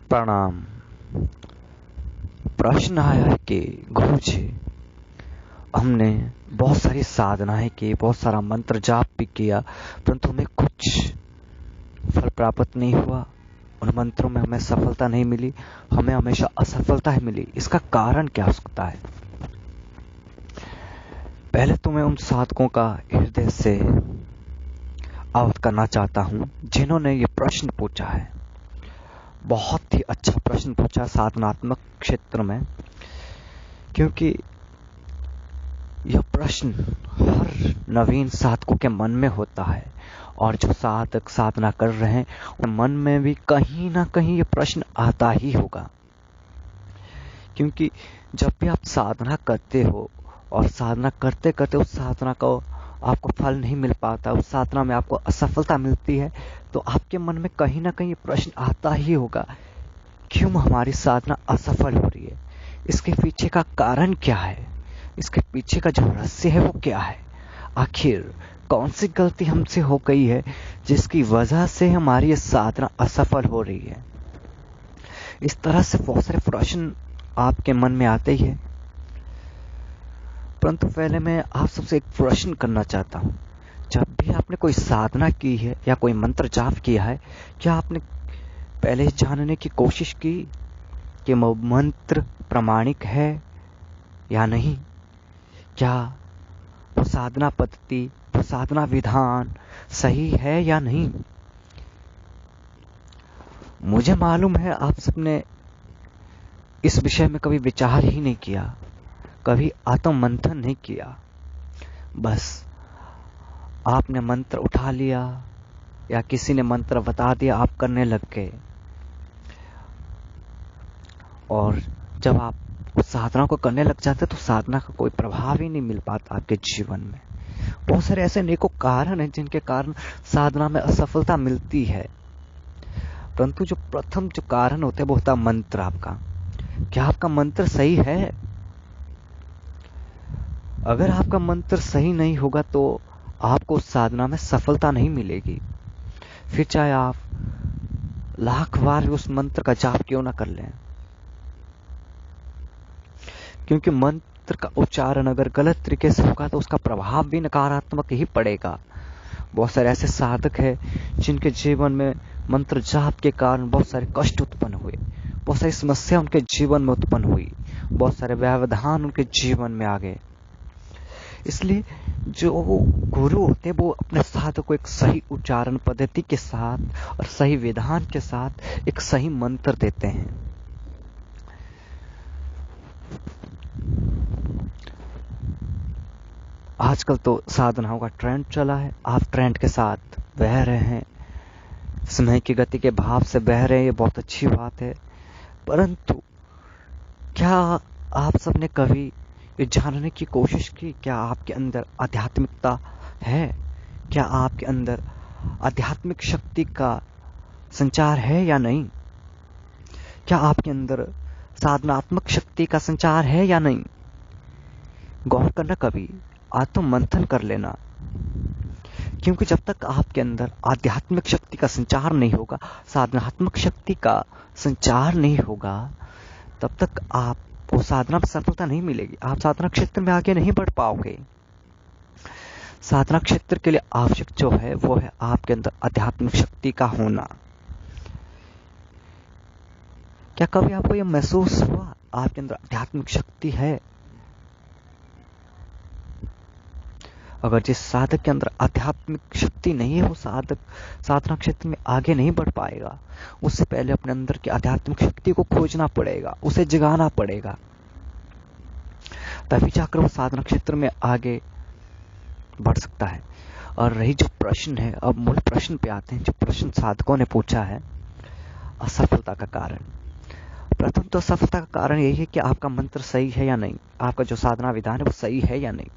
प्रणाम। प्रश्न आया है कि गुरुजी, हमने बहुत सारी साधनाएं की, बहुत सारा मंत्र जाप भी किया, परंतु हमें कुछ फल प्राप्त नहीं हुआ। उन मंत्रों में हमें सफलता नहीं मिली, हमें हमेशा असफलता ही मिली। इसका कारण क्या हो सकता है? पहले तो मैं उन साधकों का हृदय से अवगत करना चाहता हूं जिन्होंने ये प्रश्न पूछा है। बहुत ही अच्छा प्रश्न पूछा साधनात्मक क्षेत्र में, क्योंकि यह प्रश्न हर नवीन साधकों के मन में होता है, और जो साधक साधना कर रहे हैं उन मन में भी कहीं ना कहीं ये प्रश्न आता ही होगा। क्योंकि जब भी आप साधना करते हो और साधना करते करते उस साधना को आपको फल नहीं मिल पाता, उस साधना में आपको असफलता मिलती है, तो आपके मन में कहीं ना कहीं प्रश्न आता ही होगा, क्यों हमारी साधना असफल हो रही है? इसके पीछे का कारण क्या है? इसके पीछे का जो रहस्य है वो क्या है? आखिर कौन सी गलती हमसे हो गई है जिसकी वजह से हमारी ये साधना असफल हो रही है? इस तरह से बहुत सारे प्रश्न आपके मन में आते ही है। परंतु पहले मैं आप सबसे एक प्रश्न करना चाहता हूं। जब भी आपने कोई साधना की है या कोई मंत्र जाप किया है, क्या आपने पहले जानने की कोशिश की कि वो मंत्र प्रामाणिक है या नहीं? क्या वो साधना पद्धति, वो साधना विधान सही है या नहीं? मुझे मालूम है आप सबने इस विषय में कभी विचार ही नहीं किया, कभी आत्म मंथन नहीं किया। बस आपने मंत्र उठा लिया या किसी ने मंत्र बता दिया, आप करने लग गए, और जब आप उस साधना को करने लग जाते तो साधना का कोई प्रभाव ही नहीं मिल पाता आपके जीवन में। बहुत सारे ऐसे अनेकों कारण हैं जिनके कारण साधना में असफलता मिलती है, परंतु जो प्रथम जो कारण होते हैं वो होता है मंत्र आपका। क्या आपका मंत्र सही है? अगर आपका मंत्र सही नहीं होगा तो आपको उस साधना में सफलता नहीं मिलेगी, फिर चाहे आप लाख बार उस मंत्र का जाप क्यों ना कर लें। क्योंकि मंत्र का उच्चारण अगर गलत तरीके से होगा तो उसका प्रभाव भी नकारात्मक ही पड़ेगा। बहुत सारे ऐसे साधक हैं जिनके जीवन में मंत्र जाप के कारण बहुत सारे कष्ट उत्पन्न हुए, बहुत सारी समस्या उनके जीवन में उत्पन्न हुई, बहुत सारे व्यवधान उनके जीवन में आ गए। इसलिए जो गुरु होते हैं वो अपने साधक को एक सही उच्चारण पद्धति के साथ और सही विधान के साथ एक सही मंत्र देते हैं। आजकल तो साधनाओं का ट्रेंड चला है, आप ट्रेंड के साथ बह रहे हैं, समय की गति के भाव से बह रहे हैं, ये बहुत अच्छी बात है। परंतु क्या आप सबने कभी ये जानने की कोशिश की, क्या आपके अंदर आध्यात्मिकता है? क्या आपके अंदर आध्यात्मिक शक्ति का संचार है या नहीं? क्या आपके अंदर साधनात्मक शक्ति का संचार है या नहीं? गौर करना, कभी आत्म मंथन कर लेना, क्योंकि जब तक आपके अंदर आध्यात्मिक शक्ति का संचार नहीं होगा, साधनात्मक शक्ति का संचार नहीं होगा, तब तक आपको साधना में सफलता नहीं मिलेगी। आप साधना क्षेत्र में आगे नहीं बढ़ पाओगे। साधना क्षेत्र के लिए आवश्यक जो है वो है आपके अंदर आध्यात्मिक शक्ति का होना। क्या कभी आपको यह महसूस हुआ आपके अंदर आध्यात्मिक शक्ति है? अगर जिस साधक के अंदर आध्यात्मिक शक्ति नहीं है, वो साधक साधना क्षेत्र में आगे नहीं बढ़ पाएगा। उससे पहले अपने अंदर की आध्यात्मिक शक्ति को खोजना पड़ेगा, उसे जगाना पड़ेगा, तभी जाकर वो साधना क्षेत्र में आगे बढ़ सकता है। और रही जो प्रश्न है, अब मूल प्रश्न पे आते हैं, जो प्रश्न साधकों ने पूछा है, असफलता का कारण। प्रथम तो असफलता का कारण यही है कि आपका मंत्र सही है या नहीं, आपका जो साधना विधान है वो सही है या नहीं।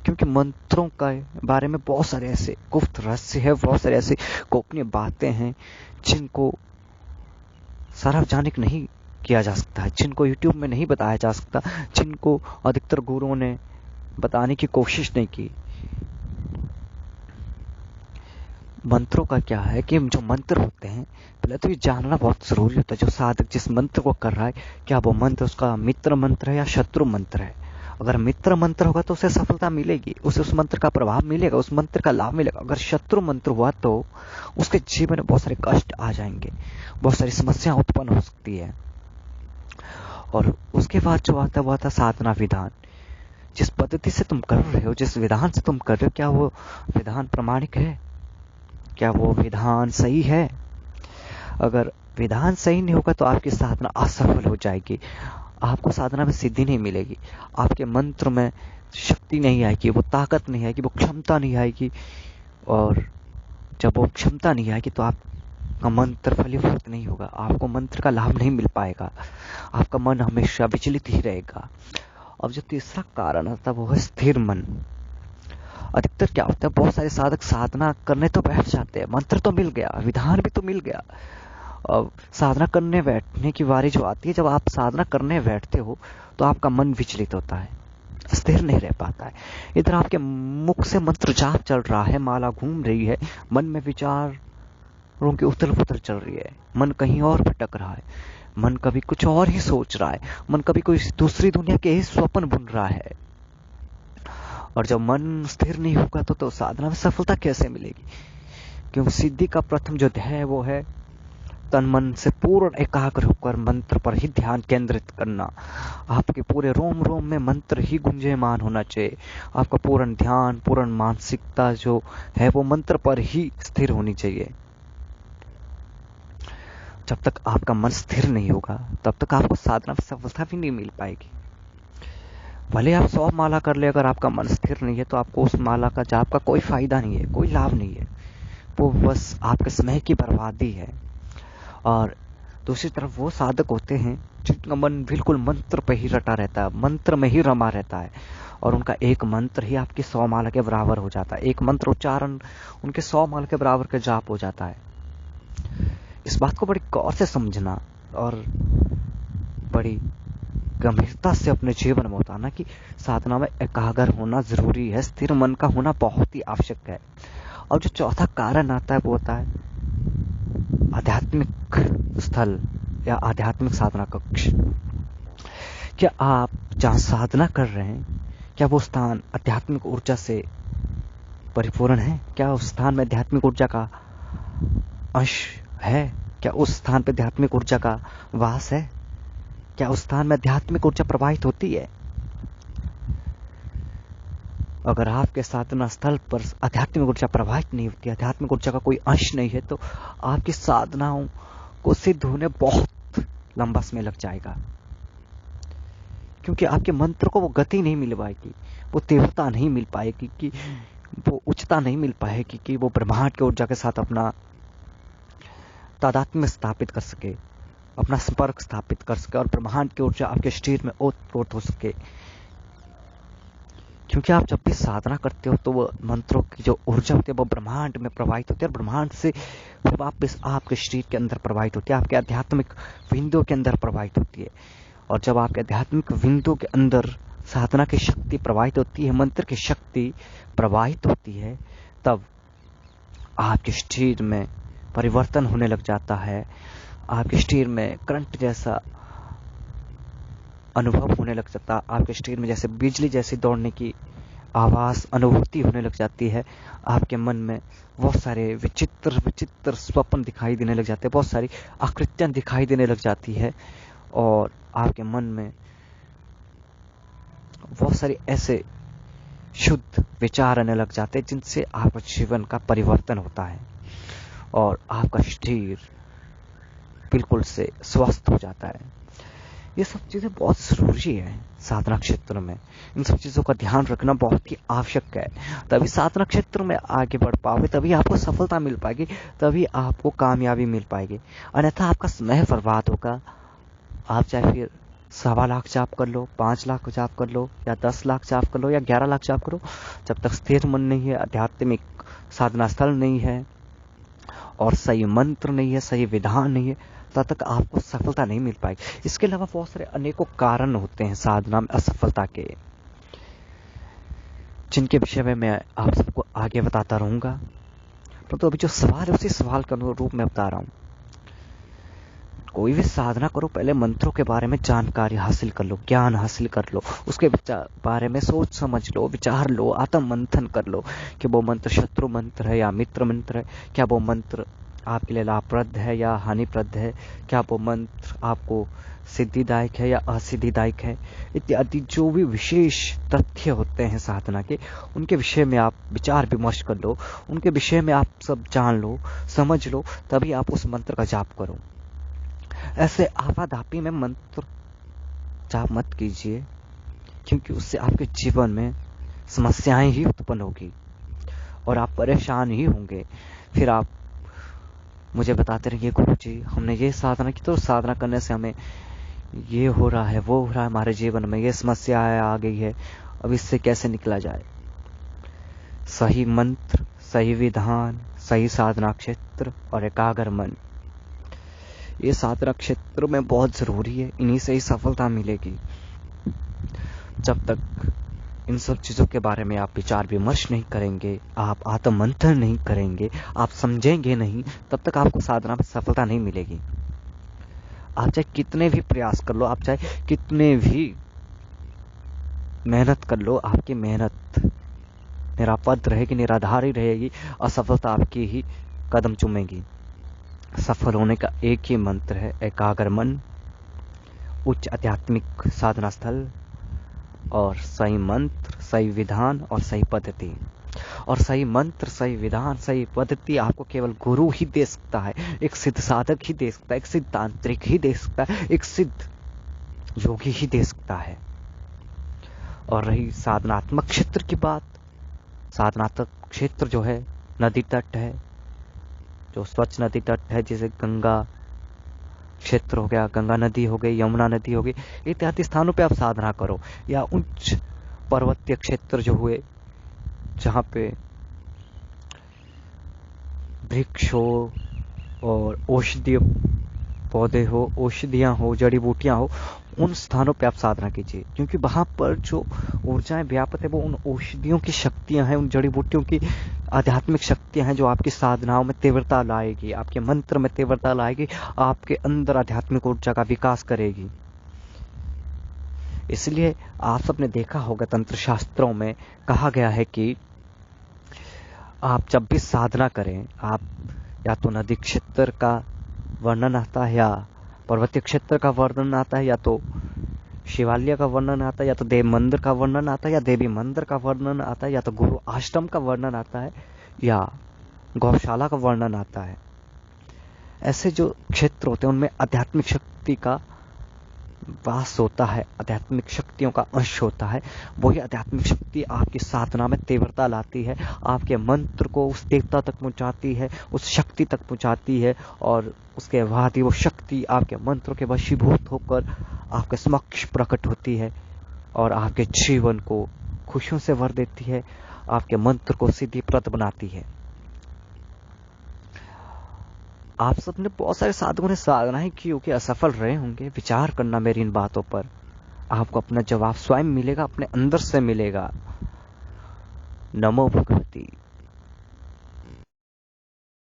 क्योंकि मंत्रों का बारे में बहुत सारे ऐसे गुप्त रहस्य है, बहुत सारे ऐसे गोपनीय बातें हैं जिनको सार्वजनिक नहीं किया जा सकता है, जिनको यूट्यूब में नहीं बताया जा सकता, जिनको अधिकतर गुरुओं ने बताने की कोशिश नहीं की। मंत्रों का क्या है कि जो मंत्र होते हैं, पहले तो ये जानना बहुत जरूरी होता है जो साधक जिस मंत्र को कर रहा है, क्या वो मंत्र उसका मित्र मंत्र है या शत्रु मंत्र है। अगर मित्र मंत्र होगा तो उसे सफलता मिलेगी, उसे उस मंत्र का प्रभाव मिलेगा, उस मंत्र का लाभ मिलेगा। अगर शत्रु मंत्र हुआ तो उसके जीवन में बहुत सारे कष्ट आ जाएंगे, बहुत सारी समस्याएं उत्पन्न हो सकती है। और उसके बाद जो आता है वो आता साधना विधान। जिस पद्धति से तुम कर रहे हो, जिस विधान से तुम कर रहे हो, क्या वो विधान प्रामाणिक है, क्या वो विधान सही है। अगर विधान सही नहीं होगा तो आपकी साधना असफल हो जाएगी, आपको साधना में सिद्धि नहीं मिलेगी, आपके मंत्र में शक्ति नहीं आएगी, वो ताकत नहीं आएगी, वो क्षमता नहीं आएगी। और जब वो क्षमता नहीं आएगी तो आपका मंत्र फलीभूत नहीं होगा, आपको मंत्र का लाभ नहीं मिल पाएगा, आपका मन हमेशा विचलित ही रहेगा। अब जो तीसरा कारण आता है वो है स्थिर मन। अधिकतर क्या होता है, बहुत सारे साधक साधना करने तो बैठ जाते हैं, मंत्र तो मिल गया, विधान भी तो मिल गया, अब साधना करने बैठने की बारी जो आती है, जब आप साधना करने बैठते हो तो आपका मन विचलित होता है, स्थिर नहीं रह पाता है। इधर आपके मुख से मंत्र जाप चल रहा है, माला घूम रही है, मन में विचारों की उथल पुथल चल रही है, मन कहीं और भटक रहा है, मन कभी कुछ और ही सोच रहा है, मन कभी कोई दूसरी दुनिया के ही स्वप्न बुन रहा है। और जब मन स्थिर नहीं होगा तो साधना में सफलता कैसे मिलेगी। क्योंकि सिद्धि का प्रथम जो ध्येय है वो है तन मन से पूर्ण एकाग्र होकर मंत्र पर ही ध्यान केंद्रित करना। आपके पूरे रोम रोम में मंत्र ही गुंजयमान होना चाहिए, आपका पूर्ण ध्यान, पूर्ण मानसिकता जो है वो मंत्र पर ही स्थिर होनी चाहिए। जब तक आपका मन स्थिर नहीं होगा तब तक आपको साधना में सफलता भी नहीं मिल पाएगी। भले आप 100 माला कर ले, अगर आपका मन स्थिर नहीं है तो आपको उस माला का जाप का कोई फायदा नहीं है, कोई लाभ नहीं है, वो बस आपके समय की बर्बादी है। और दूसरी तरफ वो साधक होते हैं जिनका मन बिल्कुल मंत्र पे ही रटा रहता है, मंत्र में ही रमा रहता है, और उनका एक मंत्र ही आपकी 100 माला के बराबर हो जाता है, एक मंत्र उच्चारण उनके 100 माला के बराबर का जाप हो जाता है। इस बात को बड़ी गौर से समझना और बड़ी गंभीरता से अपने जीवन में उतारना कि साधना में एकाग्र होना जरूरी है, स्थिर मन का होना बहुत ही आवश्यक है। और जो चौथा कारण आता है वो होता है आध्यात्मिक स्थल या आध्यात्मिक साधना कक्ष। क्या आप जहां साधना कर रहे हैं, क्या वो स्थान आध्यात्मिक ऊर्जा से परिपूर्ण है, क्या उस स्थान में आध्यात्मिक ऊर्जा का अंश है, क्या उस स्थान पर आध्यात्मिक ऊर्जा का वास है, क्या उस स्थान में आध्यात्मिक ऊर्जा प्रवाहित होती है। अगर आपके साधना स्थल पर आध्यात्मिक ऊर्जा प्रवाहित नहीं होती, आध्यात्मिक ऊर्जा का कोई अंश नहीं है, तो आपकी साधनाओं को सिद्ध होने बहुत लंबा समय लग जाएगा, क्योंकि आपके मंत्र को वो गति नहीं मिल पाएगी, वो तीव्रता नहीं मिल पाएगी, कि वो उच्चता नहीं मिल पाएगी कि वो ब्रह्मांड की ऊर्जा के साथ अपना तादात्म्य स्थापित कर सके, अपना संपर्क स्थापित कर सके और ब्रह्मांड की ऊर्जा आपके शरीर में ओतप्रोत हो सके। क्योंकि आप जब भी साधना करते हो तो वो मंत्रों की जो ऊर्जा होती है वो ब्रह्मांड में प्रवाहित होती है, और ब्रह्मांड से फिर वापस आपके शरीर के अंदर प्रवाहित होती है, आपके आध्यात्मिक विंदों के अंदर प्रवाहित होती है। और जब आपके आध्यात्मिक विंदों के अंदर साधना की शक्ति प्रवाहित होती है, मंत्र की शक्ति प्रवाहित होती है, तब आपके शरीर में परिवर्तन होने लग जाता है, आपके शरीर में करंट जैसा अनुभव होने लग जाता है, आपके शरीर में जैसे बिजली जैसी दौड़ने की आवाज अनुभूति होने लग जाती है, आपके मन में बहुत सारे विचित्र विचित्र स्वप्न दिखाई देने लग जाते हैं, बहुत सारी आकृतियां दिखाई देने लग जाती है, और आपके मन में बहुत सारे ऐसे शुद्ध विचार आने लग जाते हैं जिनसे आपका जीवन का परिवर्तन होता है और आपका शरीर बिल्कुल से स्वस्थ हो जाता है। ये सब चीजें बहुत जरूरी है साधना क्षेत्र में, इन सब चीजों का ध्यान रखना बहुत ही आवश्यक है, तभी साधना क्षेत्र में आगे बढ़ पाओगे, तभी आपको सफलता मिल पाएगी, तभी आपको कामयाबी मिल पाएगी। अन्यथा आपका समय बर्बाद होगा। आप चाहे फिर 1.25 लाख जाप कर लो, 5 लाख जाप कर लो, या 10 लाख जाप कर लो, या 11 लाख जाप करो, जब तक स्थिर मन नहीं है, आध्यात्मिक साधना स्थल नहीं है और सही मंत्र नहीं है, सही विधान नहीं है, तब तक आपको सफलता नहीं मिल पाएगी। इसके अलावा बहुत सारे अनेकों कारण होते हैं साधना में असफलता के, जिनके विषय में मैं आप सबको आगे बताता रहूंगा। परंतु अभी जो सवाल है उसी सवाल के अनुरूप मैं बता रहा हूँ। कोई भी साधना करो, पहले मंत्रों के बारे में जानकारी हासिल कर लो, ज्ञान हासिल कर लो, उसके बारे में सोच समझ लो, विचार लो, आत्म मंथन कर लो कि वो मंत्र शत्रु मंत्र है या मित्र मंत्र है, क्या वो मंत्र आपके लिए लाभप्रद है या हानिप्रद है, क्या वो मंत्र आपको सिद्धिदायक है या असिद्धिदायक है, इत्यादि जो भी विशेष तथ्य होते हैं साधना के, उनके विषय में आप विचार विमर्श कर लो, उनके विषय में आप सब जान लो, समझ लो, तभी आप उस मंत्र का जाप करो। ऐसे आपाधापी में मंत्र जाप मत कीजिए, क्योंकि उससे आपके जीवन में समस्याएं ही उत्पन्न होगी और आप परेशान ही होंगे। फिर आप मुझे बताते रहिए, गुरुजी हमने ये साधना की, तो साधना करने से हमें ये हो रहा है, वो हो रहा है, हमारे जीवन में ये समस्या आ गई है, अब इससे कैसे निकला जाए। सही मंत्र, सही विधान, सही साधना क्षेत्र और एकाग्र मन, ये साधना क्षेत्र में बहुत जरूरी है। इन्हीं से ही सफलता मिलेगी। जब तक इन सब चीजों के बारे में आप विचार विमर्श नहीं करेंगे, आप आत्म मंथन नहीं करेंगे, आप समझेंगे नहीं, तब तक आपको साधना में सफलता नहीं मिलेगी। आप चाहे कितने भी प्रयास कर लो, आप चाहे कितने भी मेहनत कर लो, आपकी मेहनत निरापद रहेगी, निराधार ही रहेगी, असफलता आपकी ही कदम चूमेगी। सफल होने का एक ही मंत्र है, एकाग्र मन, उच्च आध्यात्मिक साधना स्थल और सही मंत्र, सही विधान और सही पद्धति। और सही मंत्र, सही विधान, सही पद्धति आपको केवल गुरु ही दे सकता है, एक सिद्ध साधक ही दे सकता है, एक सिद्ध तांत्रिक ही दे सकता है, एक सिद्ध योगी ही दे सकता है। और रही साधनात्मक क्षेत्र की बात, साधनात्मक क्षेत्र जो है नदी तट है, जो स्वच्छ नदी तट है, जैसे गंगा क्षेत्र हो गया, गंगा नदी हो गई, यमुना नदी हो गई, इत्यादि स्थानों पे आप साधना करो। या उच्च पर्वतीय क्षेत्र जो हुए, जहाँ पे वृक्ष हो और औषधीय पौधे हो, औषधियाँ हो, जड़ी बूटियाँ हो, उन स्थानों पे आप साधना कीजिए, क्योंकि वहाँ पर जो ऊर्जाएं व्याप्त है वो उन औषधियों की शक्तियाँ हैं, उन जड़ी बूटियों की आध्यात्मिक शक्तियाँ हैं, जो आपकी साधनाओं में तीव्रता लाएगी, आपके मंत्र में तीव्रता लाएगी, आपके अंदर आध्यात्मिक ऊर्जा का विकास करेगी। इसलिए आप सबने देखा होगा, तंत्र शास्त्रों में कहा गया है कि आप जब भी साधना करें, आप या तो नदी क्षेत्र का वर्णन आता है, या पर्वतीय क्षेत्र का वर्णन आता है, या तो शिवालय का वर्णन आता है, या तो देव मंदिर का वर्णन आता है, या देवी मंदिर का वर्णन आता है, या तो गुरु आश्रम का वर्णन आता है, या गौशाला का वर्णन आता है। ऐसे जो क्षेत्र होते हैं उनमें आध्यात्मिक शक्ति का वास होता है, आध्यात्मिक शक्तियों का अंश होता है। वही आध्यात्मिक शक्ति आपकी साधना में तीव्रता लाती है, आपके मंत्र को उस देवता तक पहुंचाती है, उस शक्ति तक पहुंचाती है, और उसके बाद ही वो शक्ति आपके मंत्रों के वशीभूत होकर आपके समक्ष प्रकट होती है और आपके जीवन को खुशियों से भर देती है, आपके मंत्र को सिद्धिप्रद बनाती है। आप सबने, बहुत सारे साधकों ने साधनाएं की होगी, असफल रहे होंगे। विचार करना मेरी इन बातों पर, आपको अपना जवाब स्वयं मिलेगा, अपने अंदर से मिलेगा। नमो भगवती।